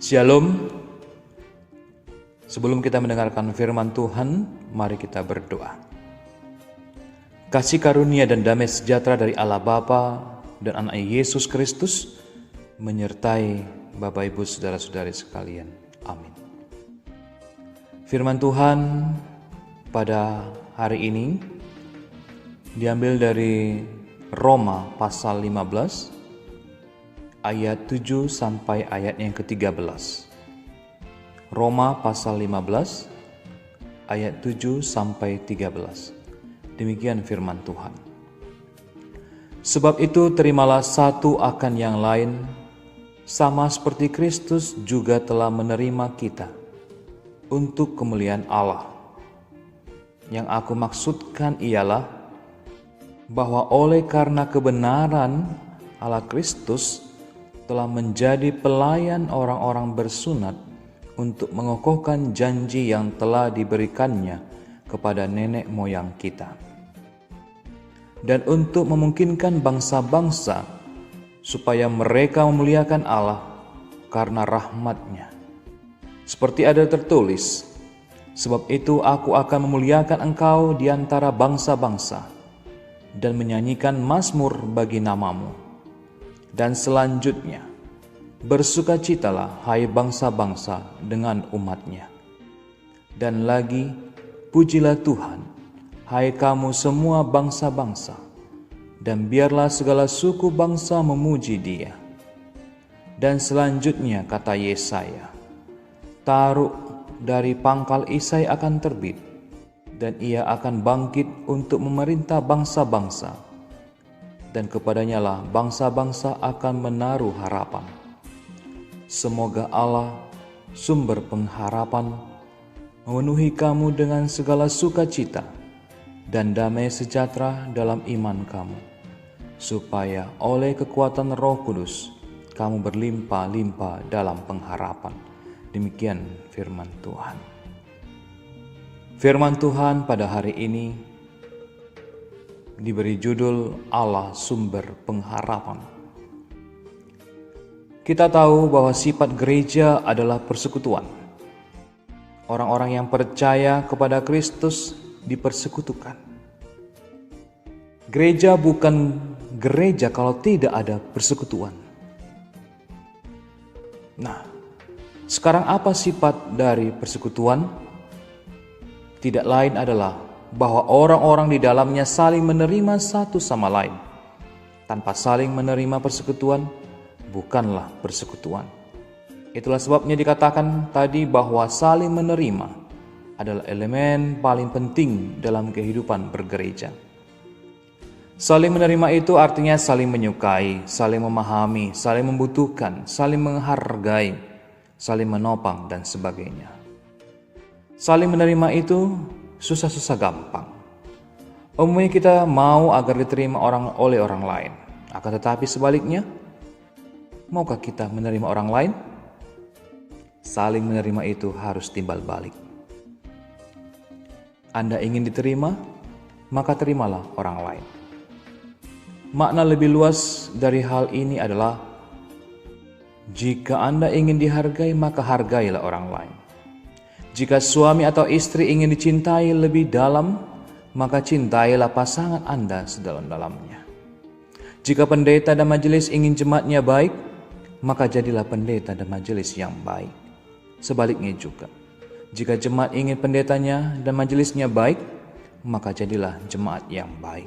Shalom. Sebelum kita mendengarkan firman Tuhan, mari kita berdoa. Kasih karunia dan damai sejahtera dari Allah Bapa dan Anak Yesus Kristus menyertai Bapak Ibu saudara-saudari sekalian. Amin. Firman Tuhan pada hari ini diambil dari Roma pasal 15 ayat 7 sampai ayat yang ke-13. Roma pasal 15 ayat 7 sampai 13. Demikian firman Tuhan. Sebab itu terimalah satu akan yang lain, sama seperti Kristus juga telah menerima kita untuk kemuliaan Allah. Yang aku maksudkan ialah bahwa oleh karena kebenaran Allah Kristus telah menjadi pelayan orang-orang bersunat untuk mengokohkan janji yang telah diberikannya kepada nenek moyang kita, dan untuk memungkinkan bangsa-bangsa supaya mereka memuliakan Allah karena rahmat-Nya. Seperti ada tertulis, sebab itu aku akan memuliakan engkau di antara bangsa-bangsa dan menyanyikan mazmur bagi namamu. Dan selanjutnya, bersukacitalah hai bangsa-bangsa dengan umat-Nya. Dan lagi, pujilah Tuhan, hai kamu semua bangsa-bangsa, dan biarlah segala suku bangsa memuji Dia. Dan selanjutnya kata Yesaya, taruh dari pangkal Isai akan terbit, dan Ia akan bangkit untuk memerintah bangsa-bangsa, dan kepadanya lah bangsa-bangsa akan menaruh harapan. Semoga Allah, sumber pengharapan, memenuhi kamu dengan segala sukacita dan damai sejahtera dalam iman kamu, supaya oleh kekuatan Roh Kudus kamu berlimpah-limpah dalam pengharapan. Demikian firman Tuhan. Firman Tuhan pada hari ini diberi judul Allah Sumber Pengharapan. Kita tahu bahwa sifat gereja adalah persekutuan. Orang-orang yang percaya kepada Kristus dipersekutukan. Gereja bukan gereja kalau tidak ada persekutuan. Nah, sekarang apa sifat dari persekutuan? Tidak lain adalah bahwa orang-orang di dalamnya saling menerima satu sama lain. Tanpa saling menerima persekutuan, bukanlah persekutuan. Itulah sebabnya dikatakan tadi bahwa saling menerima adalah elemen paling penting dalam kehidupan bergereja. Saling menerima itu artinya saling menyukai, saling memahami, saling membutuhkan, saling menghargai, saling menopang, dan sebagainya. Saling menerima itu susah-susah gampang. Umumnya kita mau agar diterima oleh orang lain. Akan tetapi sebaliknya, maukah kita menerima orang lain? Saling menerima itu harus timbal balik. Anda ingin diterima, maka terimalah orang lain. Makna lebih luas dari hal ini adalah, jika Anda ingin dihargai, maka hargailah orang lain. Jika suami atau istri ingin dicintai lebih dalam, maka cintailah pasangan Anda sedalam-dalamnya. Jika pendeta dan majelis ingin jemaatnya baik, maka jadilah pendeta dan majelis yang baik. Sebaliknya juga, jika jemaat ingin pendetanya dan majelisnya baik, maka jadilah jemaat yang baik.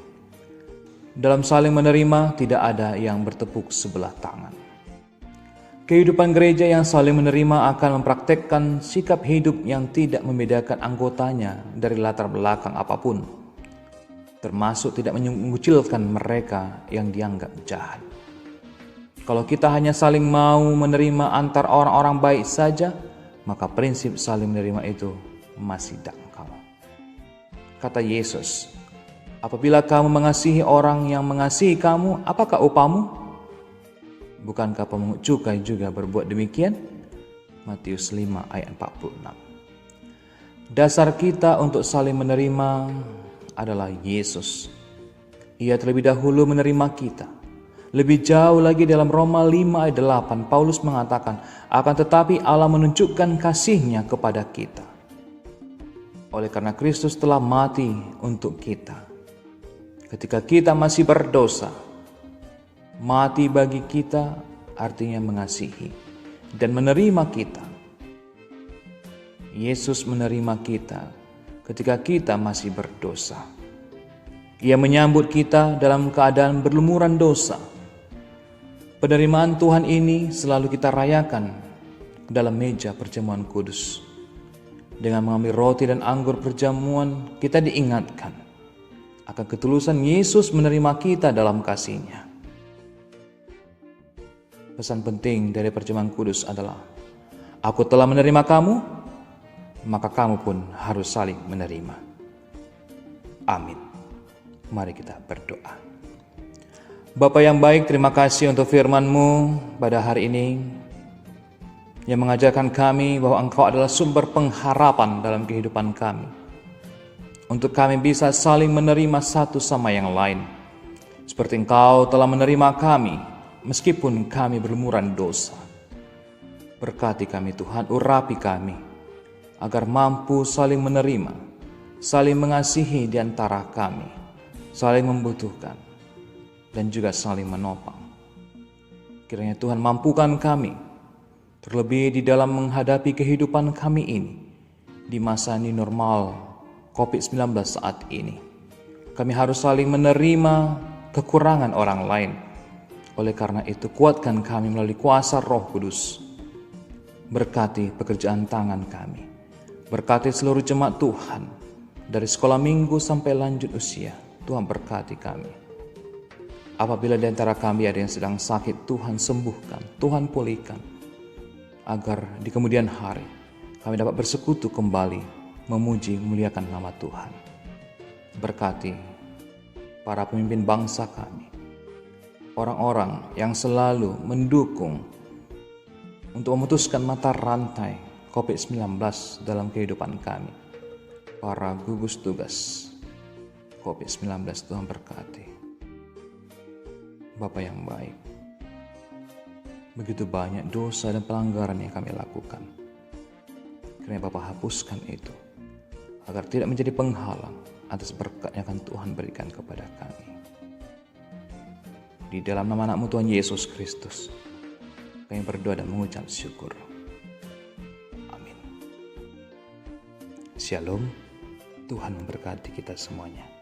Dalam saling menerima tidak ada yang bertepuk sebelah tangan. Kehidupan gereja yang saling menerima akan mempraktekkan sikap hidup yang tidak membedakan anggotanya dari latar belakang apapun, termasuk tidak mengucilkan mereka yang dianggap jahat. Kalau kita hanya saling mau menerima antar orang-orang baik saja, maka prinsip saling menerima itu masih dangkal. Kata Yesus, apabila kamu mengasihi orang yang mengasihi kamu, apakah upamu? Bukankah pemungut cukai juga berbuat demikian? Matius 5 ayat 46. Dasar kita untuk saling menerima adalah Yesus. Ia terlebih dahulu menerima kita, Lebih jauh lagi dalam Roma 5 ayat 8, Paulus mengatakan, akan tetapi Allah menunjukkan kasih-Nya kepada kita. Oleh karena Kristus telah mati untuk kita. Ketika kita masih berdosa, mati bagi kita artinya mengasihi dan menerima kita. Yesus menerima kita ketika kita masih berdosa. Ia menyambut kita dalam keadaan berlumuran dosa. Penerimaan Tuhan ini selalu kita rayakan dalam meja perjamuan kudus. Dengan mengambil roti dan anggur perjamuan, kita diingatkan akan ketulusan Yesus menerima kita dalam kasih-Nya. Pesan penting dari perjamuan kudus adalah, aku telah menerima kamu, maka kamu pun harus saling menerima. Amin. Mari kita berdoa. Bapa yang baik, terima kasih untuk firman-Mu pada hari ini yang mengajarkan kami bahwa Engkau adalah sumber pengharapan dalam kehidupan kami. Untuk kami bisa saling menerima satu sama yang lain. Seperti Engkau telah menerima kami meskipun kami berlumuran dosa. Berkati kami Tuhan, urapi kami agar mampu saling menerima, saling mengasihi di antara kami, saling membutuhkan, dan juga saling menopang. Kiranya Tuhan mampukan kami, terlebih di dalam menghadapi kehidupan kami ini, di masa new normal COVID-19 saat ini. Kami harus saling menerima kekurangan orang lain. Oleh karena itu, kuatkan kami melalui kuasa Roh Kudus. Berkati pekerjaan tangan kami. Berkati seluruh jemaat Tuhan, dari sekolah minggu sampai lanjut usia. Tuhan berkati kami. Apabila di antara kami ada yang sedang sakit, Tuhan sembuhkan, Tuhan pulihkan. Agar di kemudian hari kami dapat bersekutu kembali, memuji, memuliakan nama Tuhan. Berkati para pemimpin bangsa kami, orang-orang yang selalu mendukung untuk memutuskan mata rantai COVID-19 dalam kehidupan kami. Para gugus tugas COVID-19, Tuhan berkati. Bapa yang baik, begitu banyak dosa dan pelanggaran yang kami lakukan. Kiranya Bapa hapuskan itu, agar tidak menjadi penghalang atas berkat yang akan Tuhan berikan kepada kami. Di dalam nama anak-Mu Tuhan Yesus Kristus, kami berdoa dan mengucap syukur. Amin. Shalom, Tuhan memberkati kita semuanya.